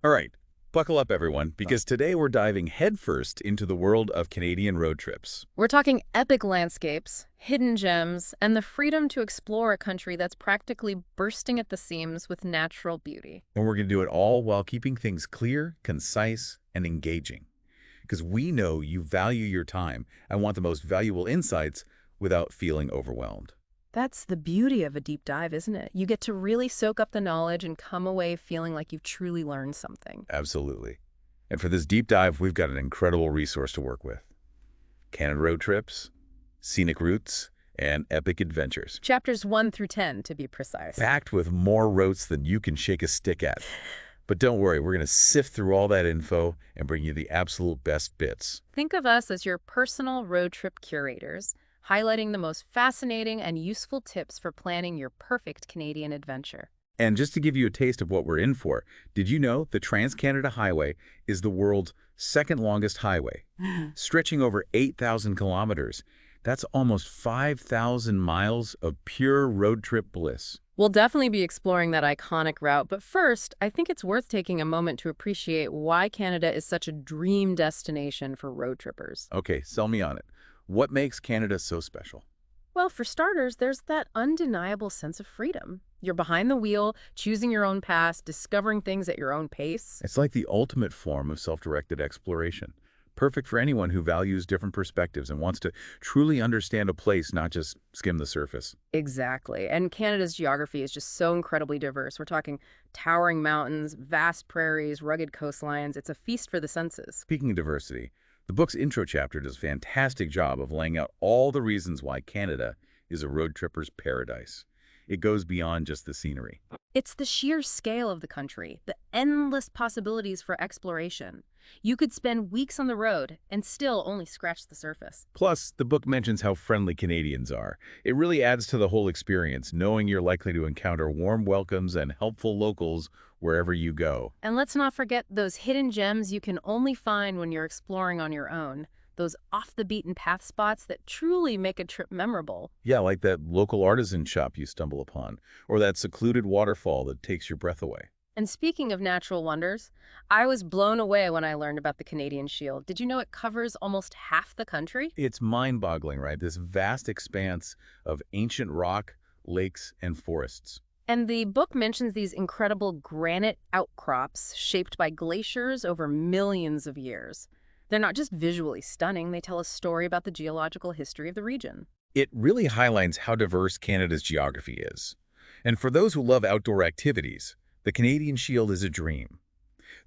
All right, buckle up everyone, because today we're diving headfirst into the world of Canadian road trips. We're talking epic landscapes, hidden gems, and the freedom to explore a country that's practically bursting at the seams with natural beauty. And we're going to do it all while keeping things clear, concise, and engaging. Because we know you value your time and want the most valuable insights without feeling overwhelmed. That's the beauty of a deep dive, isn't it? You get to really soak up the knowledge and come away feeling like you've truly learned something. Absolutely. And for this deep dive, we've got an incredible resource to work with. Canada road trips, scenic routes, and epic adventures. Chapters 1 through 10, to be precise. Packed with more routes than you can shake a stick at. But don't worry, we're going to sift through all that info and bring you the absolute best bits. Think of us as your personal road trip curators, highlighting the most fascinating and useful tips for planning your perfect Canadian adventure. And just to give you a taste of what we're in for, did you know the Trans-Canada Highway is the world's second longest highway, stretching over 8,000 kilometers? That's almost 5,000 miles of pure road trip bliss. We'll definitely be exploring that iconic route, but first, I think it's worth taking a moment to appreciate why Canada is such a dream destination for road trippers. Okay, sell me on it. What makes Canada so special? Well, for starters, there's that undeniable sense of freedom. You're behind the wheel, choosing your own path, discovering things at your own pace. It's like the ultimate form of self-directed exploration. Perfect for anyone who values different perspectives and wants to truly understand a place, not just skim the surface. Exactly. And Canada's geography is just so incredibly diverse. We're talking towering mountains, vast prairies, rugged coastlines. It's a feast for the senses. Speaking of diversity, the book's intro chapter does a fantastic job of laying out all the reasons why Canada is a road tripper's paradise. It goes beyond just the scenery. It's the sheer scale of the country, the endless possibilities for exploration. You could spend weeks on the road and still only scratch the surface. Plus, the book mentions how friendly Canadians are. It really adds to the whole experience, knowing you're likely to encounter warm welcomes and helpful locals wherever you go. And let's not forget those hidden gems you can only find when you're exploring on your own. Those off-the-beaten-path spots that truly make a trip memorable. Yeah, like that local artisan shop you stumble upon, or that secluded waterfall that takes your breath away. And speaking of natural wonders, I was blown away when I learned about the Canadian Shield. Did you know it covers almost half the country? It's mind-boggling, right? This vast expanse of ancient rock, lakes, and forests. And the book mentions these incredible granite outcrops shaped by glaciers over millions of years. They're not just visually stunning, they tell a story about the geological history of the region. It really highlights how diverse Canada's geography is. And for those who love outdoor activities, the Canadian Shield is a dream.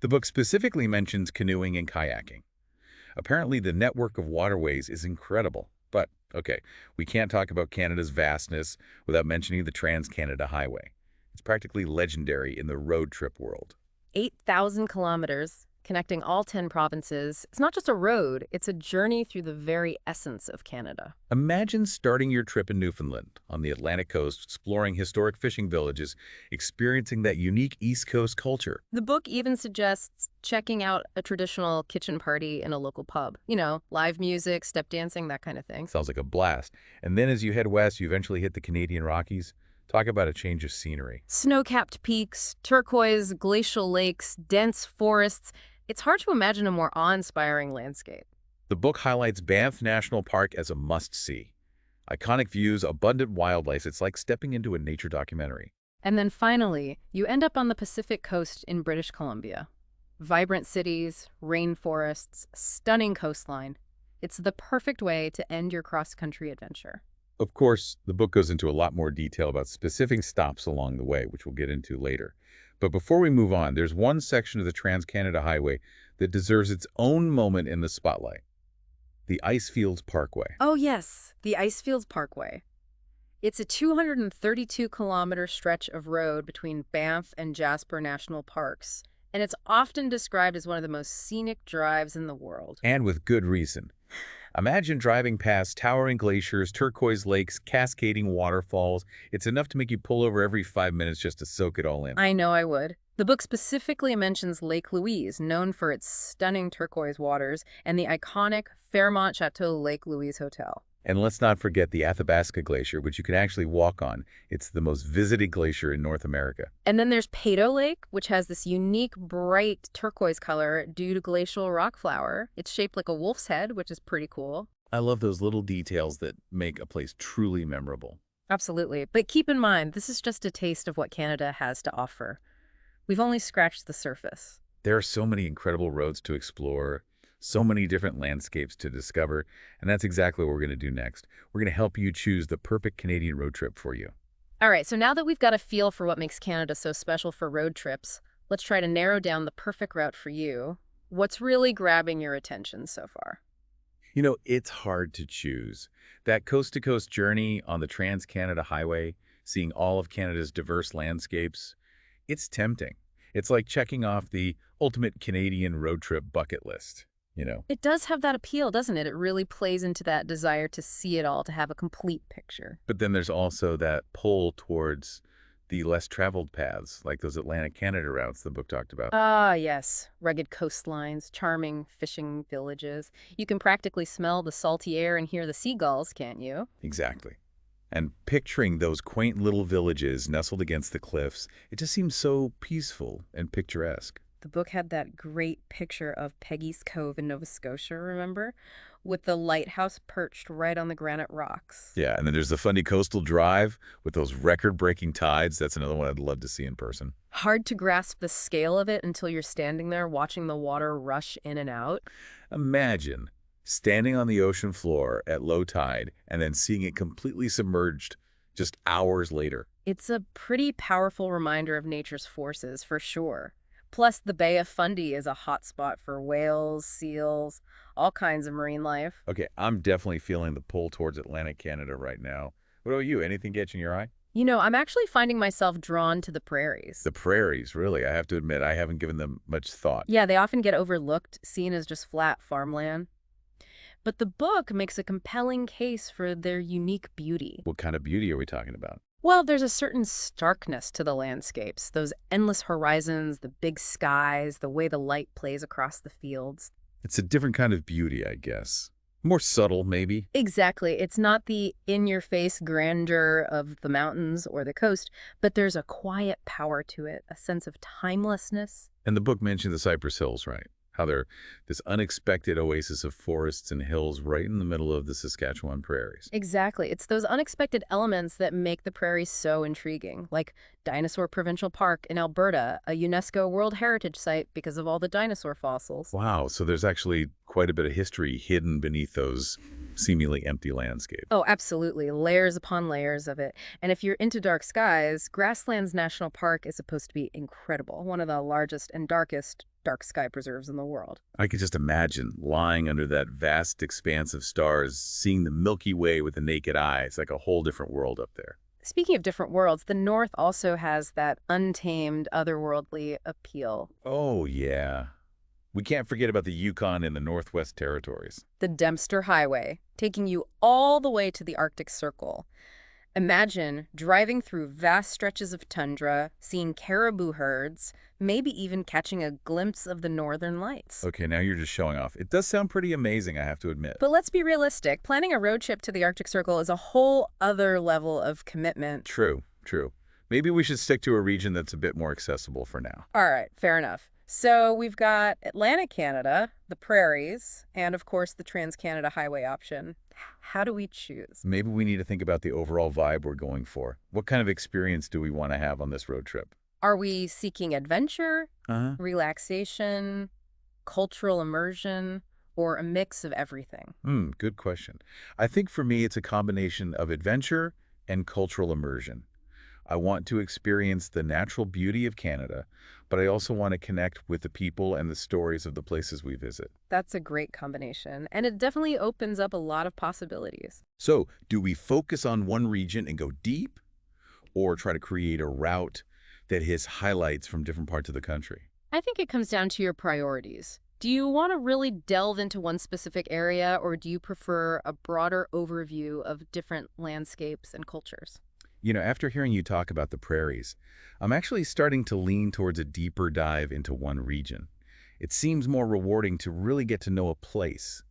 The book specifically mentions canoeing and kayaking. Apparently, the network of waterways is incredible. But, okay, we can't talk about Canada's vastness without mentioning the Trans-Canada Highway. It's practically legendary in the road trip world. 8,000 kilometers, connecting all 10 provinces. It's not just a road, it's a journey through the very essence of Canada. Imagine starting your trip in Newfoundland on the Atlantic coast, exploring historic fishing villages, experiencing that unique East Coast culture. The book even suggests checking out a traditional kitchen party in a local pub. You know, live music, step dancing, that kind of thing. Sounds like a blast. And then as you head west, you eventually hit the Canadian Rockies. Talk about a change of scenery. Snow-capped peaks, turquoise, glacial lakes, dense forests. It's hard to imagine a more awe-inspiring landscape. The book highlights Banff National Park as a must-see. Iconic views, abundant wildlife. It's like stepping into a nature documentary. And then finally, you end up on the Pacific coast in British Columbia. Vibrant cities, rainforests, stunning coastline. It's the perfect way to end your cross-country adventure. Of course, the book goes into a lot more detail about specific stops along the way, which we'll get into later. But before we move on, there's one section of the Trans-Canada Highway that deserves its own moment in the spotlight. The Icefields Parkway. Oh yes, the Icefields Parkway. It's a 232-kilometer stretch of road between Banff and Jasper National Parks, and it's often described as one of the most scenic drives in the world. And with good reason. Imagine driving past towering glaciers, turquoise lakes, cascading waterfalls. It's enough to make you pull over every 5 minutes just to soak it all in. I know I would. The book specifically mentions Lake Louise, known for its stunning turquoise waters, and the iconic Fairmont Chateau Lake Louise Hotel. And let's not forget the Athabasca Glacier, which you can actually walk on. It's the most visited glacier in North America. And then there's Peyto Lake, which has this unique bright turquoise color due to glacial rock flour. It's shaped like a wolf's head, which is pretty cool. I love those little details that make a place truly memorable. Absolutely. But keep in mind, this is just a taste of what Canada has to offer. We've only scratched the surface. There are so many incredible roads to explore, so many different landscapes to discover, and that's exactly what we're going to do next. We're going to help you choose the perfect Canadian road trip for you. All right, so now that we've got a feel for what makes Canada so special for road trips, let's try to narrow down the perfect route for you. What's really grabbing your attention so far? You know, it's hard to choose. That coast-to-coast journey on the Trans-Canada Highway, seeing all of Canada's diverse landscapes, it's tempting. It's like checking off the ultimate Canadian road trip bucket list, you know. It does have that appeal, doesn't it? It really plays into that desire to see it all, to have a complete picture. But then there's also that pull towards the less traveled paths, like those Atlantic Canada routes the book talked about. Ah, yes. Rugged coastlines, charming fishing villages. You can practically smell the salty air and hear the seagulls, can't you? Exactly. And picturing those quaint little villages nestled against the cliffs, it just seems so peaceful and picturesque. The book had that great picture of Peggy's Cove in Nova Scotia, remember? With the lighthouse perched right on the granite rocks. Yeah, and then there's the funny coastal drive with those record-breaking tides. That's another one I'd love to see in person. Hard to grasp the scale of it until you're standing there watching the water rush in and out. Imagine standing on the ocean floor at low tide and then seeing it completely submerged just hours later. It's a pretty powerful reminder of nature's forces, for sure. Plus, the Bay of Fundy is a hotspot for whales, seals, all kinds of marine life. Okay, I'm definitely feeling the pull towards Atlantic Canada right now. What about you? Anything catching your eye? You know, I'm actually finding myself drawn to the prairies. The prairies, really. I have to admit, I haven't given them much thought. Yeah, they often get overlooked, seen as just flat farmland. But the book makes a compelling case for their unique beauty. What kind of beauty are we talking about? Well, there's a certain starkness to the landscapes, those endless horizons, the big skies, the way the light plays across the fields. It's a different kind of beauty, I guess. More subtle, maybe. Exactly. It's not the in-your-face grandeur of the mountains or the coast, but there's a quiet power to it, a sense of timelessness. And the book mentioned the Cypress Hills, right? How they're this unexpected oasis of forests and hills right in the middle of the Saskatchewan prairies. Exactly. It's those unexpected elements that make the prairies so intriguing, like Dinosaur Provincial Park in Alberta, a UNESCO World Heritage Site because of all the dinosaur fossils. Wow, so there's actually quite a bit of history hidden beneath those seemingly empty landscapes. Oh, absolutely. Layers upon layers of it. And if you're into dark skies, Grasslands National Park is supposed to be incredible, one of the largest and darkest dark sky preserves in the world. I could just imagine lying under that vast expanse of stars, seeing the Milky Way with the naked eye. It's like a whole different world up there. Speaking of different worlds, the North also has that untamed, otherworldly appeal. Oh, yeah. We can't forget about the Yukon and the Northwest Territories. The Dempster Highway, taking you all the way to the Arctic Circle. Imagine driving through vast stretches of tundra, seeing caribou herds, maybe even catching a glimpse of the northern lights. Okay, now you're just showing off. It does sound pretty amazing, I have to admit. But let's be realistic. Planning a road trip to the Arctic Circle is a whole other level of commitment. True, true. Maybe we should stick to a region that's a bit more accessible for now. All right, fair enough. So we've got Atlantic Canada, the prairies, and of course the Trans-Canada Highway option. How do we choose? Maybe we need to think about the overall vibe we're going for. What kind of experience do we want to have on this road trip? Are we seeking adventure, Uh-huh. relaxation, cultural immersion, or a mix of everything? Good question. I think for me, it's a combination of adventure and cultural immersion. I want to experience the natural beauty of Canada, but I also want to connect with the people and the stories of the places we visit. That's a great combination, and it definitely opens up a lot of possibilities. So, do we focus on one region and go deep, or try to create a route that hits highlights from different parts of the country? I think it comes down to your priorities. Do you want to really delve into one specific area, or do you prefer a broader overview of different landscapes and cultures? You know, after hearing you talk about the prairies, I'm actually starting to lean towards a deeper dive into one region. It seems more rewarding to really get to know a place,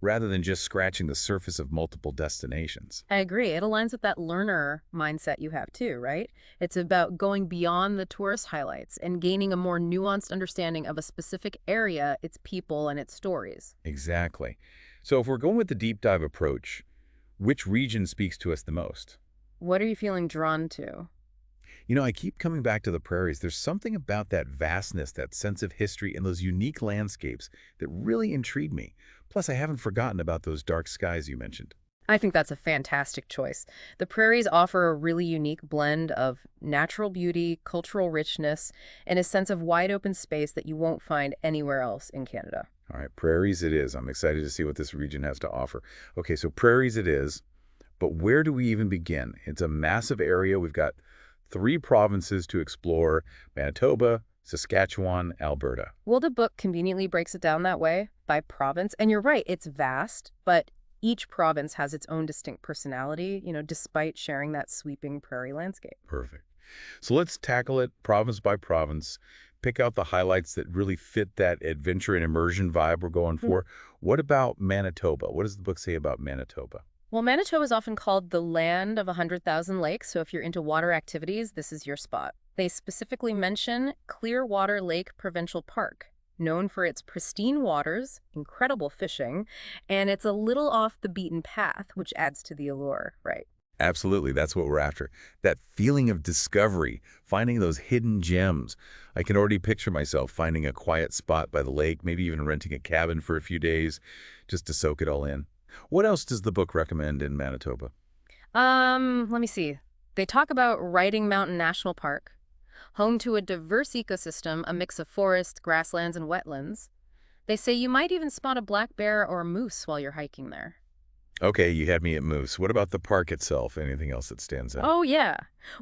rather than just scratching the surface of multiple destinations. I agree. It aligns with that learner mindset you have too, right? It's about going beyond the tourist highlights and gaining a more nuanced understanding of a specific area, its people, and its stories. Exactly. So if we're going with the deep dive approach, which region speaks to us the most? What are you feeling drawn to? I keep coming back to the prairies. There's something about that vastness, that sense of history, and those unique landscapes that really intrigue me. Plus, I haven't forgotten about those dark skies you mentioned. I think that's a fantastic choice. The prairies offer a really unique blend of natural beauty, cultural richness, and a sense of wide open space that you won't find anywhere else in Canada. All right, prairies it is. I'm excited to see what this region has to offer. Okay, so prairies it is, but where do we even begin? It's a massive area. We've got 3 provinces to explore: Manitoba, Saskatchewan, Alberta. Well, the book conveniently breaks it down that way by province. And you're right, it's vast, but each province has its own distinct personality, despite sharing that sweeping prairie landscape. Perfect. So let's tackle it province by province, pick out the highlights that really fit that adventure and immersion vibe we're going for. What about Manitoba? What does the book say about Manitoba? Well, Manitoba is often called the land of 100,000 lakes, so if you're into water activities, this is your spot. They specifically mention Clearwater Lake Provincial Park, known for its pristine waters, incredible fishing, and it's a little off the beaten path, which adds to the allure, right? Absolutely, that's what we're after. That feeling of discovery, finding those hidden gems. I can already picture myself finding a quiet spot by the lake, maybe even renting a cabin for a few days just to soak it all in. What else does the book recommend in Manitoba? Let me see. They talk about Riding Mountain National Park, home to a diverse ecosystem, a mix of forests, grasslands, and wetlands. They say you might even spot a black bear or a moose while you're hiking there. Okay, you had me at moose. What about the park itself? Anything else that stands out? Oh, yeah.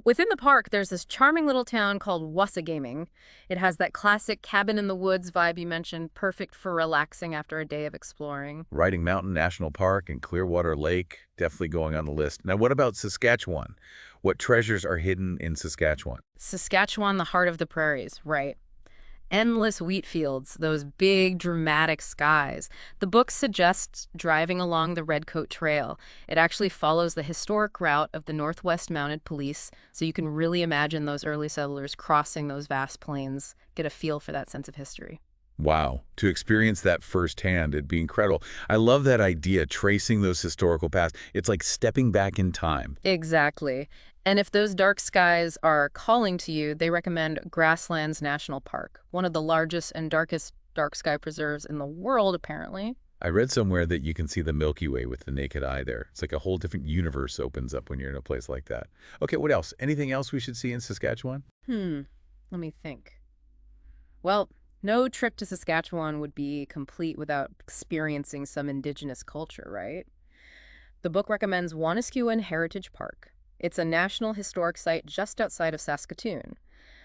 Within the park, there's this charming little town called Wasagaming. It has that classic cabin in the woods vibe you mentioned, perfect for relaxing after a day of exploring. Riding Mountain National Park and Clearwater Lake, definitely going on the list. Now, what about Saskatchewan? What treasures are hidden in Saskatchewan? Saskatchewan, the heart of the prairies, right? Endless wheat fields, those big, dramatic skies. The book suggests driving along the Redcoat Trail. It actually follows the historic route of the Northwest Mounted Police, so you can really imagine those early settlers crossing those vast plains, get a feel for that sense of history. Wow, to experience that firsthand, it'd be incredible. I love that idea, tracing those historical paths. It's like stepping back in time. Exactly. And if those dark skies are calling to you, they recommend Grasslands National Park, one of the largest and darkest dark sky preserves in the world, apparently. I read somewhere that you can see the Milky Way with the naked eye there. It's like a whole different universe opens up when you're in a place like that. Okay, what else? Anything else we should see in Saskatchewan? Let me think. Well, no trip to Saskatchewan would be complete without experiencing some indigenous culture, right? The book recommends Waniskuin Heritage Park. It's a national historic site just outside of Saskatoon.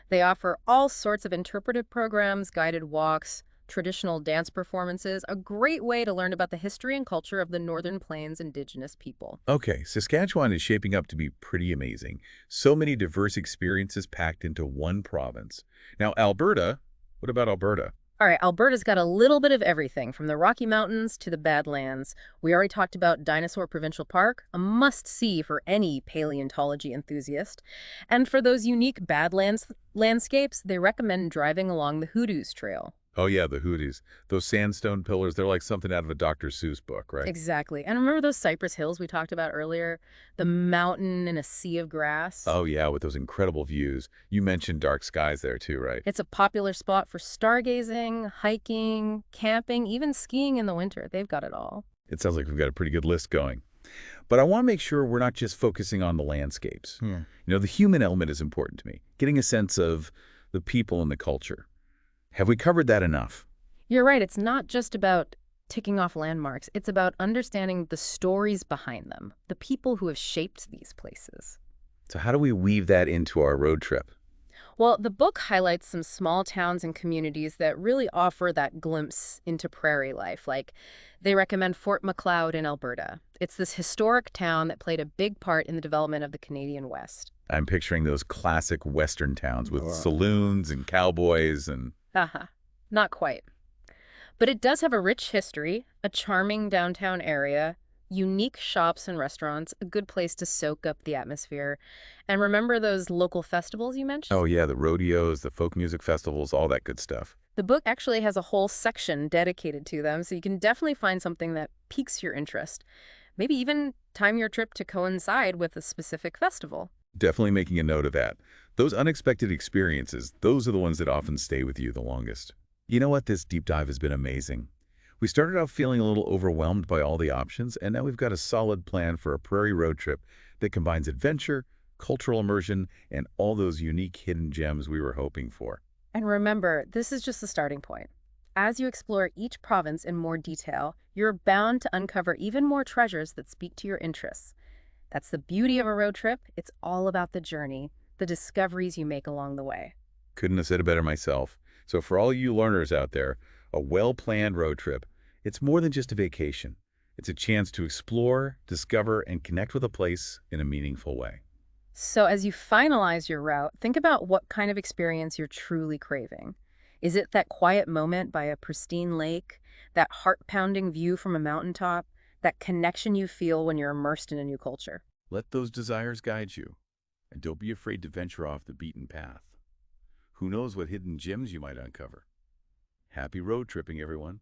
They offer all sorts of interpretive programs, guided walks, traditional dance performances, a great way to learn about the history and culture of the Northern Plains indigenous people. Okay, Saskatchewan is shaping up to be pretty amazing. So many diverse experiences packed into one province. Now, Alberta, what about Alberta? All right, Alberta's got a little bit of everything, from the Rocky Mountains to the Badlands. We already talked about Dinosaur Provincial Park, a must-see for any paleontology enthusiast. And for those unique Badlands landscapes, they recommend driving along the Hoodoos Trail. Oh yeah, the Hooties. Those sandstone pillars, they're like something out of a Dr. Seuss book, right? Exactly. And remember those Cypress Hills we talked about earlier? The mountain and a sea of grass? Oh yeah, with those incredible views. You mentioned dark skies there too, right? It's a popular spot for stargazing, hiking, camping, even skiing in the winter. They've got it all. It sounds like we've got a pretty good list going. But I want to make sure we're not just focusing on the landscapes. Yeah. The human element is important to me, getting a sense of the people and the culture. Have we covered that enough? You're right. It's not just about ticking off landmarks. It's about understanding the stories behind them, the people who have shaped these places. So how do we weave that into our road trip? Well, the book highlights some small towns and communities that really offer that glimpse into prairie life. Like, they recommend Fort Macleod in Alberta. It's this historic town that played a big part in the development of the Canadian West. I'm picturing those classic Western towns with saloons and cowboys and... Haha, not quite. But it does have a rich history, a charming downtown area, unique shops and restaurants, a good place to soak up the atmosphere. And remember those local festivals you mentioned? Oh yeah, the rodeos, the folk music festivals, all that good stuff. The book actually has a whole section dedicated to them, so you can definitely find something that piques your interest. Maybe even time your trip to coincide with a specific festival. Definitely making a note of that. Those unexpected experiences, those are the ones that often stay with you the longest. You know what? This deep dive has been amazing. We started out feeling a little overwhelmed by all the options, and now we've got a solid plan for a prairie road trip that combines adventure, cultural immersion, and all those unique hidden gems we were hoping for. And remember, this is just the starting point. As you explore each province in more detail, you're bound to uncover even more treasures that speak to your interests. That's the beauty of a road trip. It's all about the journey, the discoveries you make along the way. Couldn't have said it better myself. So for all you learners out there, a well-planned road trip, it's more than just a vacation. It's a chance to explore, discover, and connect with a place in a meaningful way. So, as you finalize your route, think about what kind of experience you're truly craving. Is it that quiet moment by a pristine lake, that heart pounding view from a mountaintop, that connection you feel when you're immersed in a new culture? Let those desires guide you, and don't be afraid to venture off the beaten path. Who knows what hidden gems you might uncover. Happy road tripping, everyone.